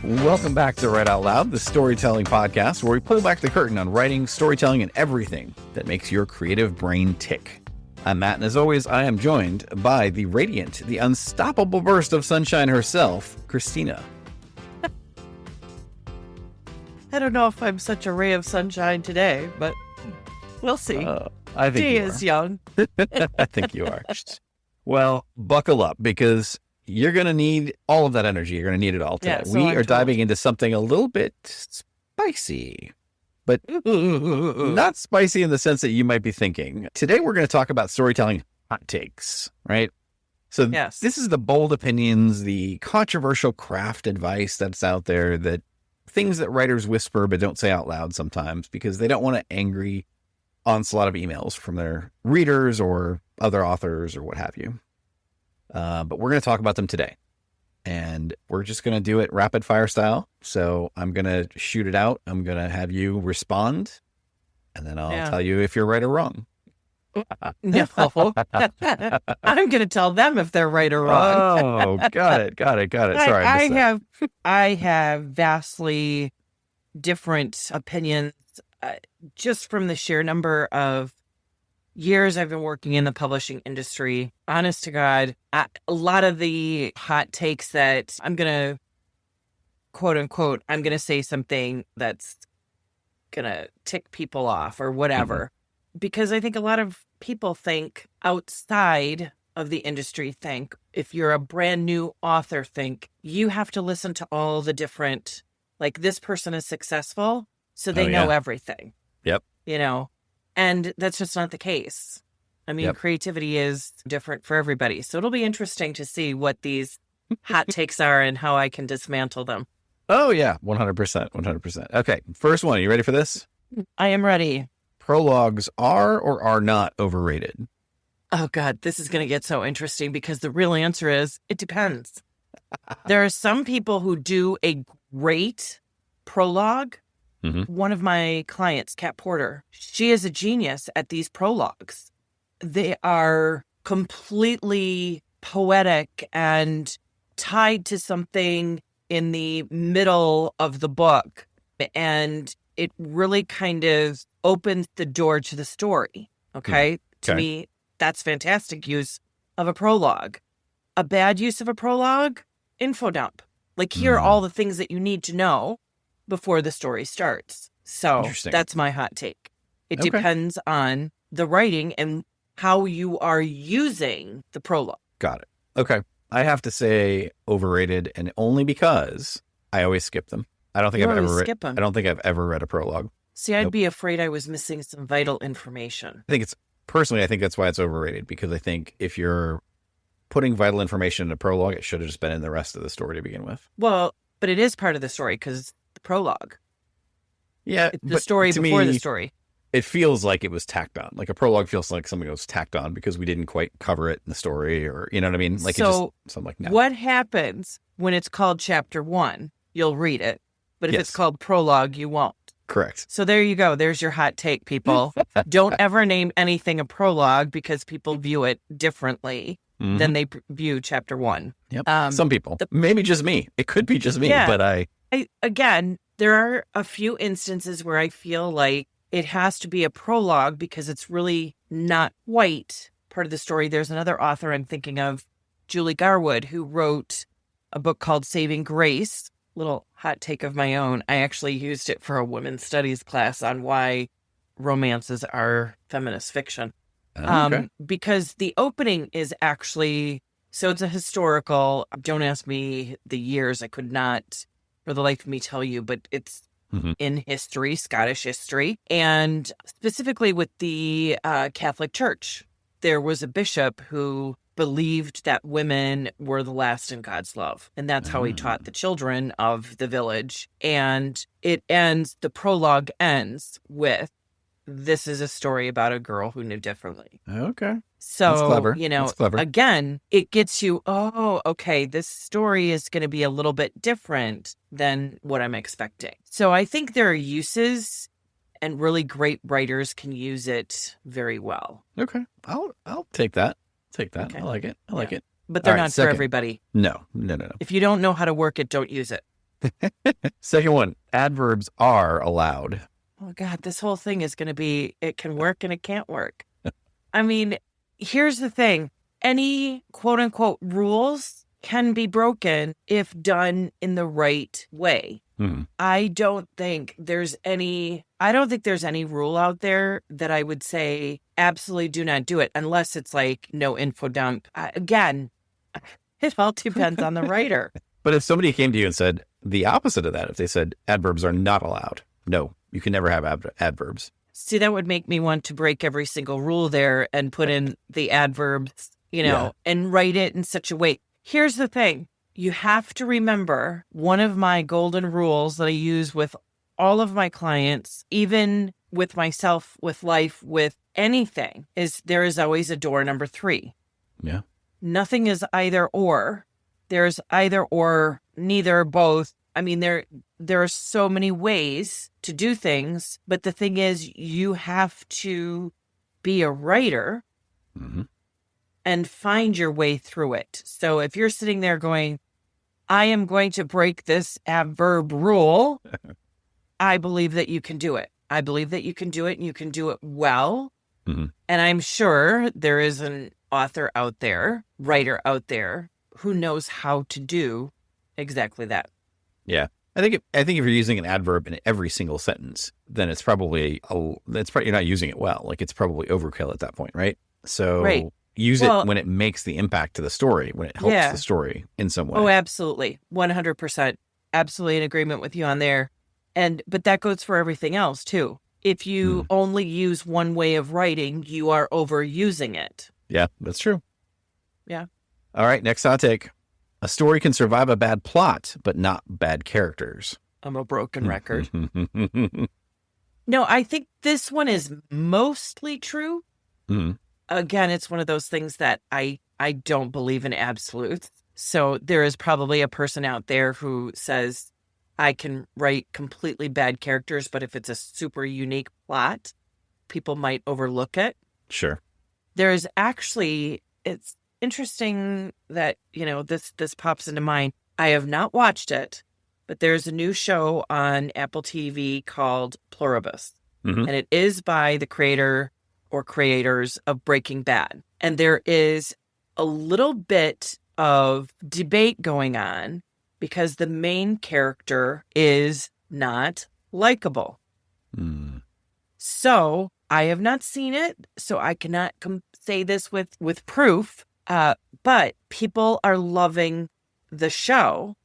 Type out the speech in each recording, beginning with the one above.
Welcome back to Write Out Loud, the storytelling podcast where we pull back the curtain on writing, storytelling, and everything that makes your creative brain tick. I'm Matt, and as always, I am joined by the radiant, the unstoppable burst of sunshine herself, Christina. I don't know if I'm such a ray of sunshine today, but we'll see. I think Day you is are. young. I think you are. Well, buckle up because you're going to need all of that energy. You're going to need it all today. Yeah, so we I'm are told. diving into something a little bit spicy, but not spicy in the sense that you might be thinking. Today, we're going to talk about storytelling hot takes, right? So Yes. This is the bold opinions, the controversial craft advice that's out there, that things that writers whisper but don't say out loud sometimes because they don't want an angry onslaught of emails from their readers or other authors or what have you. But we're going to talk about them today, and we're just going to do it rapid fire style. So I'm going to shoot it out. I'm going to have you respond, and then I'll tell you if you're right or wrong. No. I'm going to tell them if they're right or wrong. Oh, got it. Sorry, I missed that. I have vastly different opinions just from the sheer number of years I've been working in the publishing industry. Honest to God, a lot of the hot takes that I'm going to, quote unquote, I'm going to say something that's going to tick people off or whatever. Because I think a lot of people think outside of the industry, think if you're a brand new author, think you have to listen to all the different, like this person is successful, so they know everything. Yep. You know, and that's just not the case. I mean, creativity is different for everybody. So it'll be interesting to see what these hot takes are and how I can dismantle them. Oh, yeah. 100%. Okay. First one. Are you ready for this? I am ready. Prologues are or are not overrated? Oh, God, this is going to get so interesting because the real answer is it depends. There are some people who do a great prologue. One of my clients, Kat Porter, she is a genius at these prologues. They are completely poetic and tied to something in the middle of the book. And it really kind of opens the door to the story. Okay? To me, that's fantastic use of a prologue. A bad use of a prologue, info dump. Like, here are all the things that you need to know before the story starts. So that's my hot take. It depends on the writing and how you are using the prologue. Got it. Okay. I have to say overrated, and only because I always skip them. I don't think I've ever read a prologue. See, I'd be afraid I was missing some vital information. I think that's why it's overrated, because I think if you're putting vital information in a prologue, it should have just been in the rest of the story to begin with. Well, but it is part of the story because the prologue. Yeah. The story before the story. It feels like it was tacked on. Like a prologue feels like something was tacked on because we didn't quite cover it in the story, or, you know what I mean? Like, so I'm like, no. What happens when it's called chapter 1? You'll read it. But if it's called prologue, you won't. Correct. So there you go. There's your hot take, people. Don't ever name anything a prologue because people view it differently than they view chapter 1. Yep. Some people. Maybe just me. It could be just me, but again, there are a few instances where I feel like it has to be a prologue because it's really not quite part of the story. There's another author I'm thinking of, Julie Garwood, who wrote a book called Saving Grace. Little hot take of my own. I actually used it for a women's studies class on why romances are feminist fiction. Because the opening is actually, so it's a historical, don't ask me the years, I could not for the life of me tell you, but it's Mm-hmm. in history, Scottish history, and specifically with the Catholic Church. There was a bishop who believed that women were the last in God's love. And that's how he taught the children of the village. And the prologue ends with, this is a story about a girl who knew differently. Okay. So, That's clever. you know, That's clever. Again, it gets you, oh, okay, this story is going to be a little bit different than what I'm expecting. So I think there are uses, and really great writers can use it very well. Okay. I'll take that. Take that. Okay. I like it. I like it. But they're All right, not second. for everybody. No. If you don't know how to work it, don't use it. Second one, adverbs are allowed. Oh, God, this whole thing is going to be, it can work and it can't work. I mean, here's the thing. Any quote unquote rules can be broken if done in the right way. Mm-hmm. I don't think there's any rule out there that I would say absolutely do not do it unless it's like no info dump. Again, it all depends on the writer. But if somebody came to you and said the opposite of that, if they said adverbs are not allowed, no, you can never have adverbs. See, that would make me want to break every single rule there and put in the adverbs, and write it in such a way. Here's the thing. You have to remember one of my golden rules that I use with all of my clients, even with myself, with life, with anything, is there is always a door number 3. Yeah. Nothing is either or. There's either or, neither, both. I mean, there are so many ways to do things, but the thing is, you have to be a writer and find your way through it. So if you're sitting there going, I am going to break this adverb rule, I believe that you can do it. I believe that you can do it, and you can do it well. And I'm sure there is an author out there, writer out there, who knows how to do exactly that. Yeah. I think if you're using an adverb in every single sentence, then it's probably you're not using it well. Like, it's probably overkill at that point, right? So use it when it makes the impact to the story, when it helps the story in some way. Oh, absolutely. 100%. Absolutely in agreement with you on there. But that goes for everything else too. If you only use one way of writing, you are overusing it. Yeah, that's true. Yeah. All right, next hot take. A story can survive a bad plot, but not bad characters. I'm a broken record. No, I think this one is mostly true. Again, it's one of those things that I don't believe in absolutes. So there is probably a person out there who says, I can write completely bad characters, but if it's a super unique plot, people might overlook it. Sure. There's actually, it's interesting that, this pops into mind. I have not watched it, but there's a new show on Apple TV called Pluribus. And it is by the creator or creators of Breaking Bad. And there is a little bit of debate going on because the main character is not likable. So I have not seen it, so I cannot say this with proof. But people are loving the show.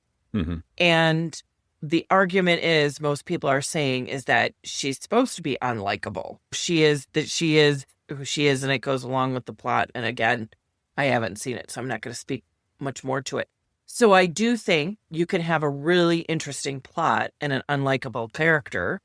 And the argument is, most people are saying, is that she's supposed to be unlikable. She is who she is, and it goes along with the plot. And again, I haven't seen it, so I'm not going to speak much more to it. So I do think you can have a really interesting plot and an unlikable character,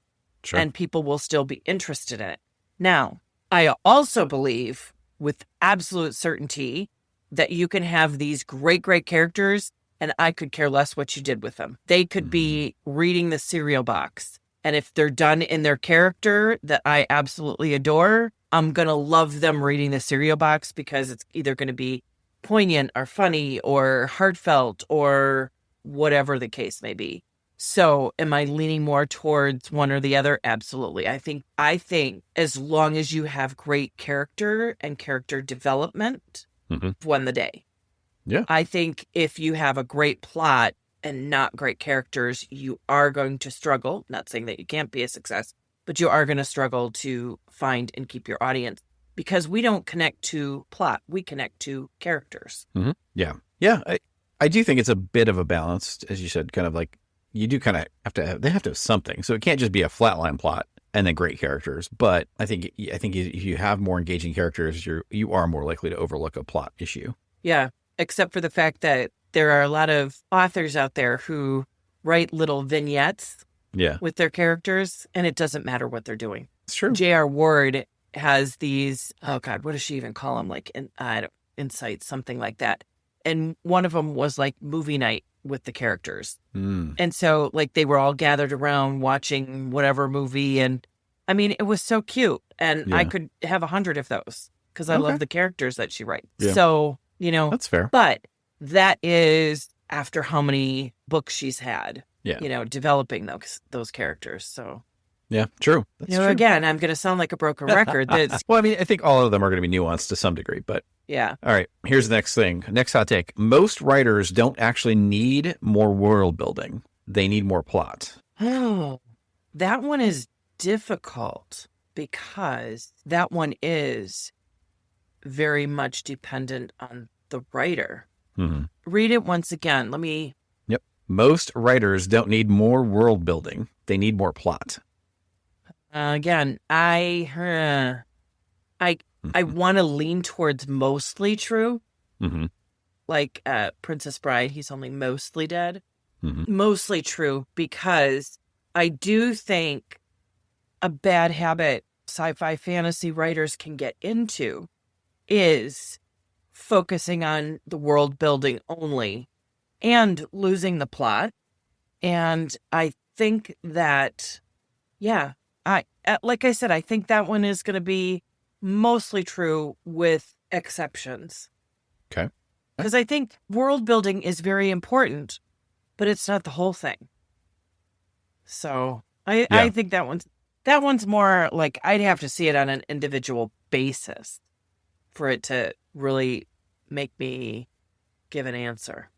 and people will still be interested in it. Now, I also believe with absolute certainty that you can have these great, great characters, and I could care less what you did with them. They could be reading the cereal box. And if they're done in their character that I absolutely adore, I'm going to love them reading the cereal box because it's either going to be poignant or funny or heartfelt or whatever the case may be. So am I leaning more towards one or the other? Absolutely. I think as long as you have great character and character development, won the day. Yeah. I think if you have a great plot and not great characters, you are going to struggle. Not saying that you can't be a success, but you are going to struggle to find and keep your audience because we don't connect to plot. We connect to characters. Yeah. Yeah. I do think it's a bit of a balance, as you said, kind of like you do kind of they have to have something. So it can't just be a flatline plot and then great characters. But I think if you have more engaging characters, you are more likely to overlook a plot issue. Yeah, except for the fact that there are a lot of authors out there who write little vignettes with their characters, and it doesn't matter what they're doing. It's true. J.R. Ward has these, oh God, what does she even call them? Like insights, something like that. And one of them was like movie night with the characters. And so like they were all gathered around watching whatever movie. And I mean, it was so cute. And I could have 100 of those because I love the characters that she writes. Yeah. So, that's fair. But that is after how many books she's had, developing those characters. So. Yeah, true. That's true. Again, I'm going to sound like a broken record. Well, I mean, I think all of them are going to be nuanced to some degree, but yeah. All right, here's the next thing. Next hot take. Most writers don't actually need more world building. They need more plot. Oh, that one is difficult because that one is very much dependent on the writer. Mm-hmm. Read it once again. Yep. Most writers don't need more world building. They need more plot. Again, I want to lean towards mostly true. Mm-hmm. Like Princess Bride, he's only mostly dead. Mm-hmm. Mostly true because I do think a bad habit sci-fi fantasy writers can get into is focusing on the world building only and losing the plot. And I think that, like I said, I think that one is going to be mostly true with exceptions. Okay. Because I think world building is very important, but it's not the whole thing. So I think that one's more like I'd have to see it on an individual basis for it to really make me give an answer.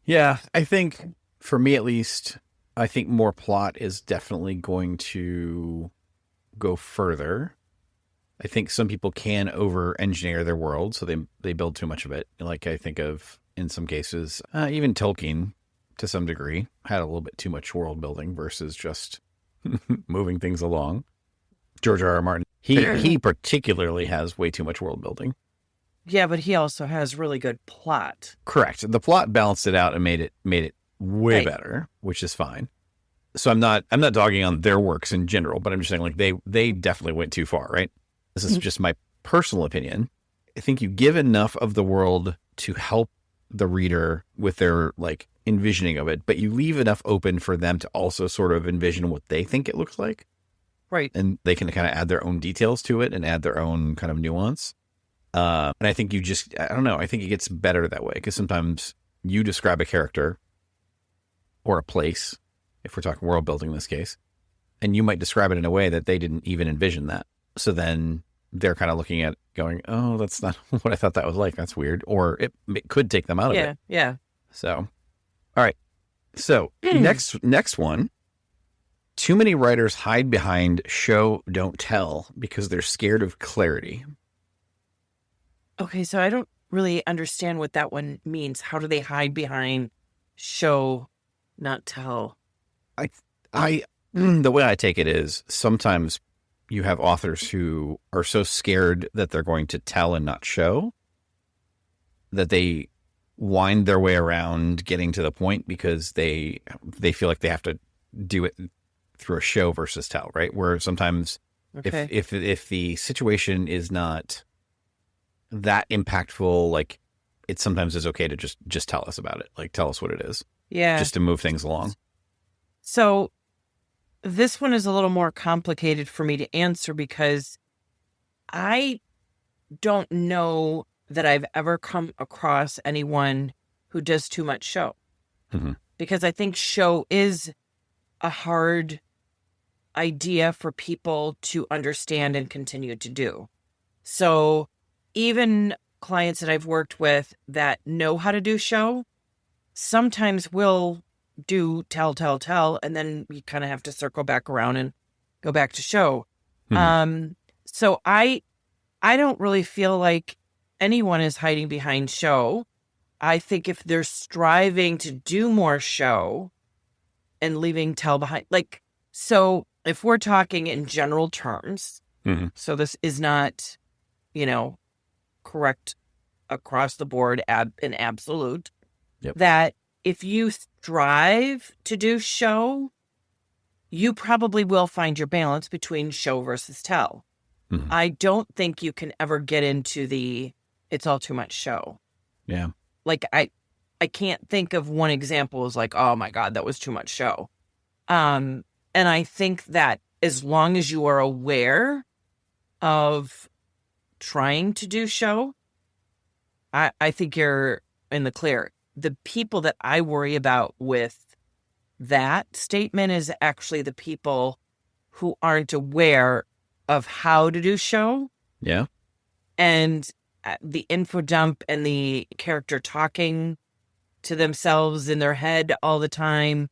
Yeah, I think for me at least, I think more plot is definitely going to go further. I think some people can over-engineer their world, so they build too much of it. Like I think of, in some cases, even Tolkien, to some degree, had a little bit too much world building versus just moving things along. George R.R. Martin, he particularly has way too much world building. Yeah, but he also has really good plot. Correct. The plot balanced it out and made it way better, which is fine. So I'm not dogging on their works in general, but I'm just saying like they definitely went too far, right? This is just my personal opinion. I think you give enough of the world to help the reader with their like envisioning of it, but you leave enough open for them to also sort of envision what they think it looks like. Right. And they can kind of add their own details to it and add their own kind of nuance. And I think I don't know, I think it gets better that way because sometimes you describe a character or a place, if we're talking world building in this case, and you might describe it in a way that they didn't even envision that. So then they're kind of looking at it going, oh, that's not what I thought that was like. That's weird. Or it could take them out of it. Yeah. So, all right. So next one, too many writers hide behind show, don't tell because they're scared of clarity. Okay. So I don't really understand what that one means. How do they hide behind show, not tell? The way I take it is sometimes you have authors who are so scared that they're going to tell and not show that they wind their way around getting to the point because they feel like they have to do it through a show versus tell, right? Where sometimes if the situation is not that impactful, like it sometimes is okay to just tell us about it. Like tell us what it is. Yeah. Just to move things along. So this one is a little more complicated for me to answer because I don't know that I've ever come across anyone who does too much show. Mm-hmm. Because I think show is a hard idea for people to understand and continue to do. So even clients that I've worked with that know how to do show sometimes will do tell, and then you kind of have to circle back around and go back to show. Mm-hmm. So I don't really feel like anyone is hiding behind show. I think if they're striving to do more show, and leaving tell behind. Like, so if we're talking in general terms, so this is not, correct across the board in absolute, that if you strive to do show, you probably will find your balance between show versus tell. I don't think you can ever get into it's all too much show. Yeah. Like, I can't think of one example as like, oh my God, that was too much show. And I think that as long as you are aware of trying to do show, I think you're in the clear. The people that I worry about with that statement is actually the people who aren't aware of how to do show. Yeah. And the info dump and the character talking to themselves in their head all the time,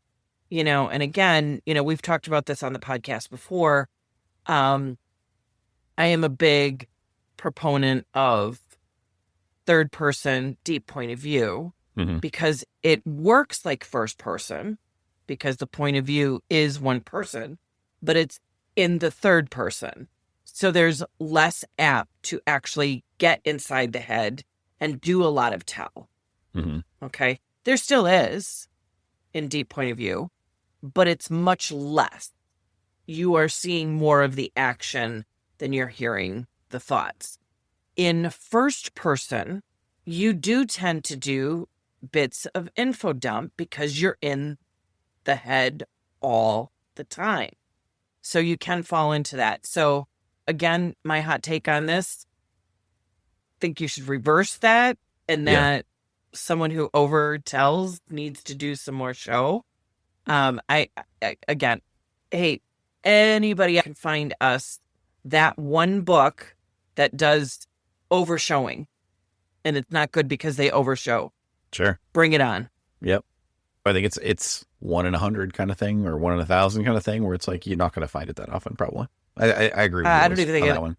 and again, we've talked about this on the podcast before. I am a big proponent of third person, deep point of view, because it works like first person, because the point of view is one person, but it's in the third person. So there's less apt to actually get inside the head and do a lot of tell. Okay. There still is in deep point of view, but it's much less. You are seeing more of the action than you're hearing the thoughts. In first person, you do tend to do bits of info dump because you're in the head all the time. So you can fall into that. So again, my hot take on this, think you should reverse that, and that someone who over tells needs to do some more show. I again, hey, anybody can find us that one book that does overshowing, and it's not good because they overshow. Sure. Bring it on. Yep. I think it's 1 in 100 kind of thing, or 1 in 1,000 kind of thing, where it's like you're not going to find it that often, probably. I agree with you. I don't even think that one.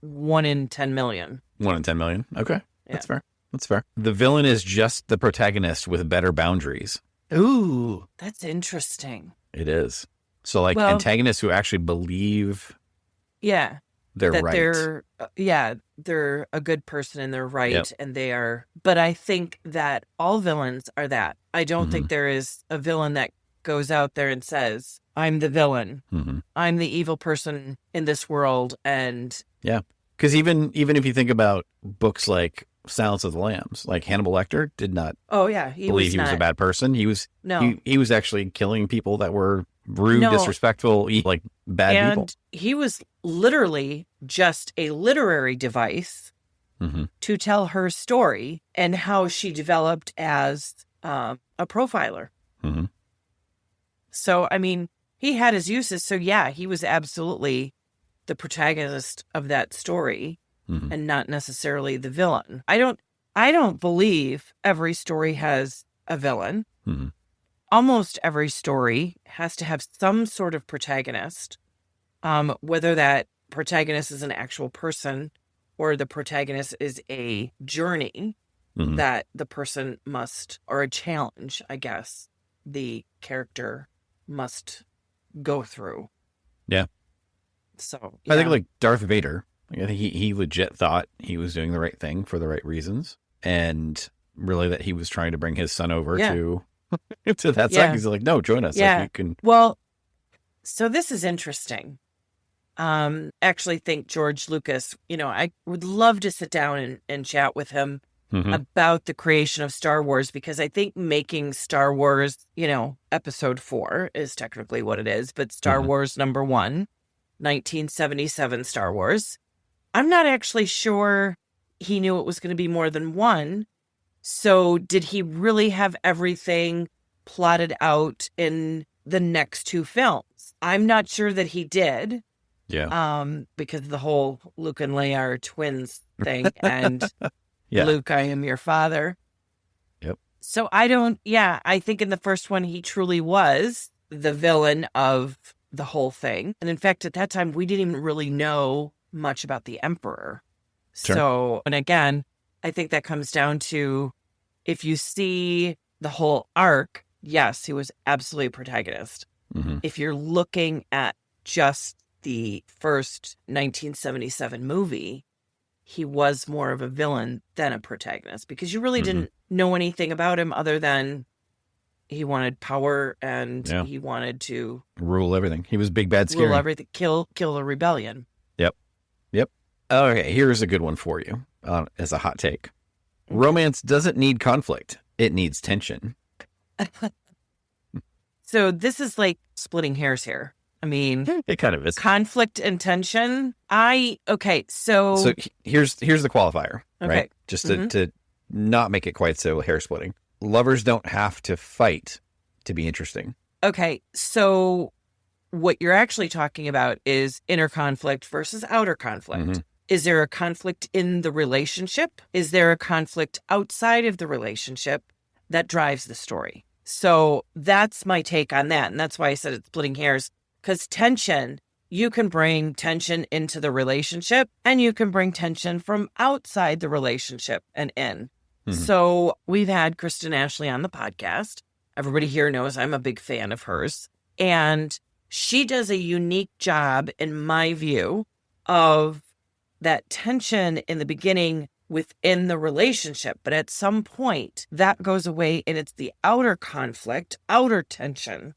1 in 10 million. 1 in 10 million. Okay. That's fair. That's fair. The villain is just the protagonist with better boundaries. Ooh, that's interesting. It is. So like antagonists who actually believe they're that right. They're a good person and they're right, and they are. But I think that all villains are that. I don't think there is a villain that goes out there and says, I'm the villain. I'm the evil person in this world. And because even if you think about books like Silence of the Lambs, like Hannibal Lecter did not believe he was a bad person. He was he was actually killing people that were rude, disrespectful, like bad people. And he was literally just a literary device to tell her story and how she developed as a profiler. So, I mean, he had his uses. So, he was absolutely the protagonist of that story and not necessarily the villain. I don't believe every story has a villain. Almost every story has to have some sort of protagonist, whether that protagonist is an actual person or the protagonist is a journey that the person must, or a challenge, I guess, the character must go through. Yeah. So I think like Darth Vader, I think he legit thought he was doing the right thing for the right reasons, and really that he was trying to bring his son over to that side. He's like, no, join us. Like, you can. Well, so this is interesting. Actually think George Lucas, I would love to sit down and chat with him about the creation of Star Wars, because I think making Star Wars, episode 4 is technically what it is, but Star Wars number 1, 1977 Star Wars, I'm not actually sure he knew it was going to be more than one. So did he really have everything plotted out in the next 2 films? I'm not sure that he did. Yeah. Because the whole Luke and Leia are twins thing, and Luke, I am your father. Yep. So I think in the first one, he truly was the villain of the whole thing. And in fact, at that time, we didn't even really know much about the Emperor. Sure. So, and again, I think that comes down to, if you see the whole arc, yes, he was absolutely a protagonist. If you're looking at just the first 1977 movie, he was more of a villain than a protagonist because you really didn't know anything about him other than he wanted power and he wanted to rule everything. He was big, bad, scary. Rule everything, kill the rebellion. Yep. Okay, here's a good one for you as a hot take. Romance doesn't need conflict. It needs tension. So this is like splitting hairs here. I mean, it kind of is. Conflict and tension. So here's the qualifier, right? Just to not make it quite so hair splitting. Lovers don't have to fight to be interesting. Okay, so what you're actually talking about is inner conflict versus outer conflict. Is there a conflict in the relationship? Is there a conflict outside of the relationship that drives the story? So that's my take on that. And that's why I said it's splitting hairs. Because tension, you can bring tension into the relationship and you can bring tension from outside the relationship and in. So we've had Kristen Ashley on the podcast. Everybody here knows I'm a big fan of hers. And she does a unique job, in my view, of that tension in the beginning within the relationship. But at some point, that goes away and it's the outer conflict, outer tension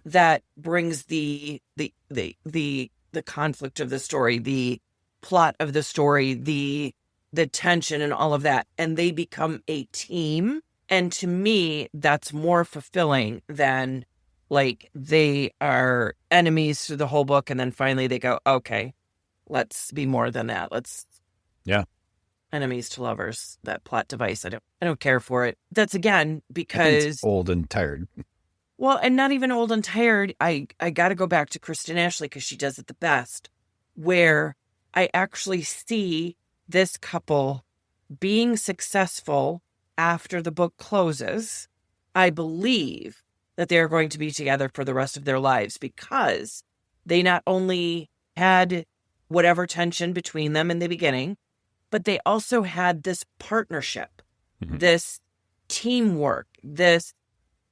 that brings the conflict of the story, the plot of the story, the tension and all of that. And they become a team. And to me, that's more fulfilling than like they are enemies through the whole book. And then finally they go, okay, let's be more than that. Enemies to lovers, that plot device. I don't care for it. That's again, because it's old and tired. Well, and not even old and tired. I got to go back to Kristen Ashley because she does it the best, where I actually see this couple being successful after the book closes. I believe that they're going to be together for the rest of their lives because they not only had whatever tension between them in the beginning, but they also had this partnership, this teamwork, this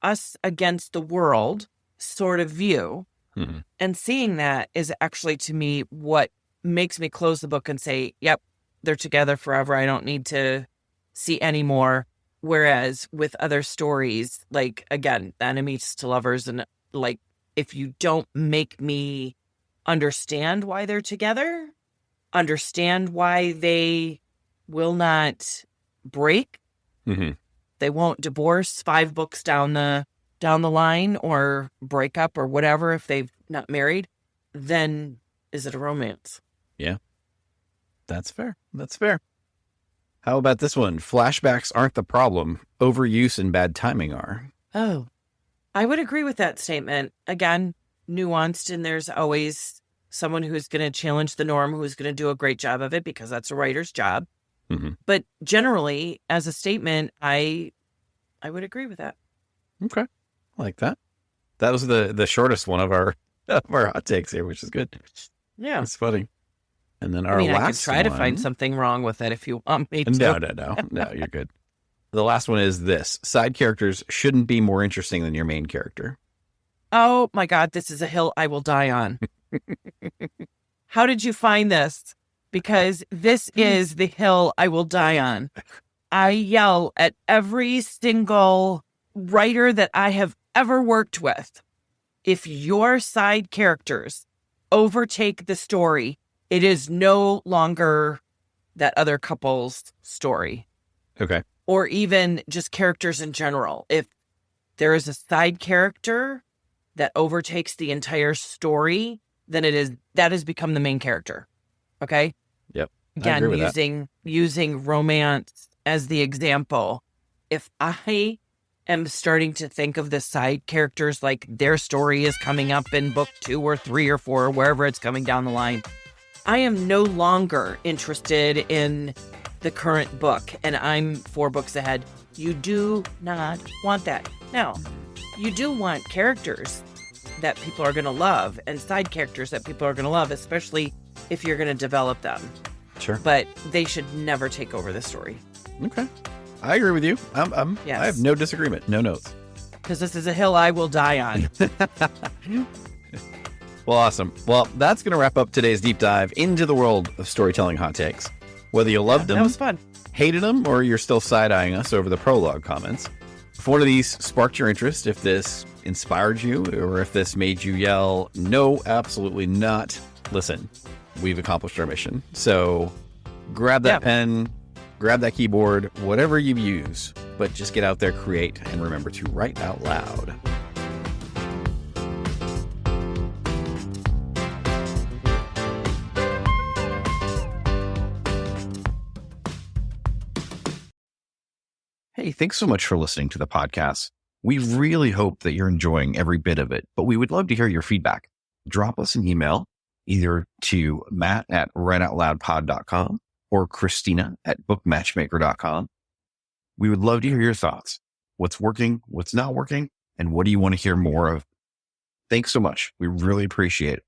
us against the world sort of view. And seeing that is actually, to me, what makes me close the book and say, yep, they're together forever. I don't need to see any more. Whereas with other stories, like, again, enemies to lovers, and like, if you don't make me understand why they're together, understand why they will not break, they won't divorce 5 books down the line or break up or whatever if they've not married, then is it a romance? Yeah, that's fair. How about this one? Flashbacks aren't the problem. Overuse and bad timing are. Oh, I would agree with that statement. Again, nuanced, and there's always someone who's going to challenge the norm, who's going to do a great job of it because that's a writer's job. But generally, as a statement, I would agree with that. Okay, I like that. That was the shortest one of our hot takes here, which is good. Yeah, it's funny. And then our last I could try to find something wrong with it if you want me to. No, you're good. The last one is this: side characters shouldn't be more interesting than your main character. Oh my God, this is a hill I will die on. How did you find this? Because this is the hill I will die on. I yell at every single writer that I have ever worked with. If your side characters overtake the story, it is no longer that other couple's story. Okay. Or even just characters in general. If there is a side character that overtakes the entire story, then that has become the main character. Okay? Yep. Again, using romance as the example. If I am starting to think of the side characters like their story is coming up in book 2 or 3 or 4 or wherever it's coming down the line, I am no longer interested in the current book and I'm 4 books ahead. You do not want that. Now, you do want characters that people are going to love and side characters that people are going to love, especially if you're going to develop them. Sure. But they should never take over the story. Okay. I agree with you. Yes. I have no disagreement. No notes. because this is a hill I will die on. Well, awesome. Well, that's going to wrap up today's deep dive into the world of storytelling hot takes. Whether you loved them, that was fun, hated them, or you're still side-eyeing us over the prologue comments. If one of these sparked your interest, if this inspired you, or if this made you yell, no, absolutely not, listen, we've accomplished our mission. So grab that pen, grab that keyboard, whatever you use, but just get out there, create, and remember to write out loud. Hey, thanks so much for listening to the podcast. We really hope that you're enjoying every bit of it, but we would love to hear your feedback. Drop us an email either to matt@writeoutloudpod.com or Christina@bookmatchmaker.com. We would love to hear your thoughts. What's working, what's not working, and what do you want to hear more of? Thanks so much. We really appreciate it.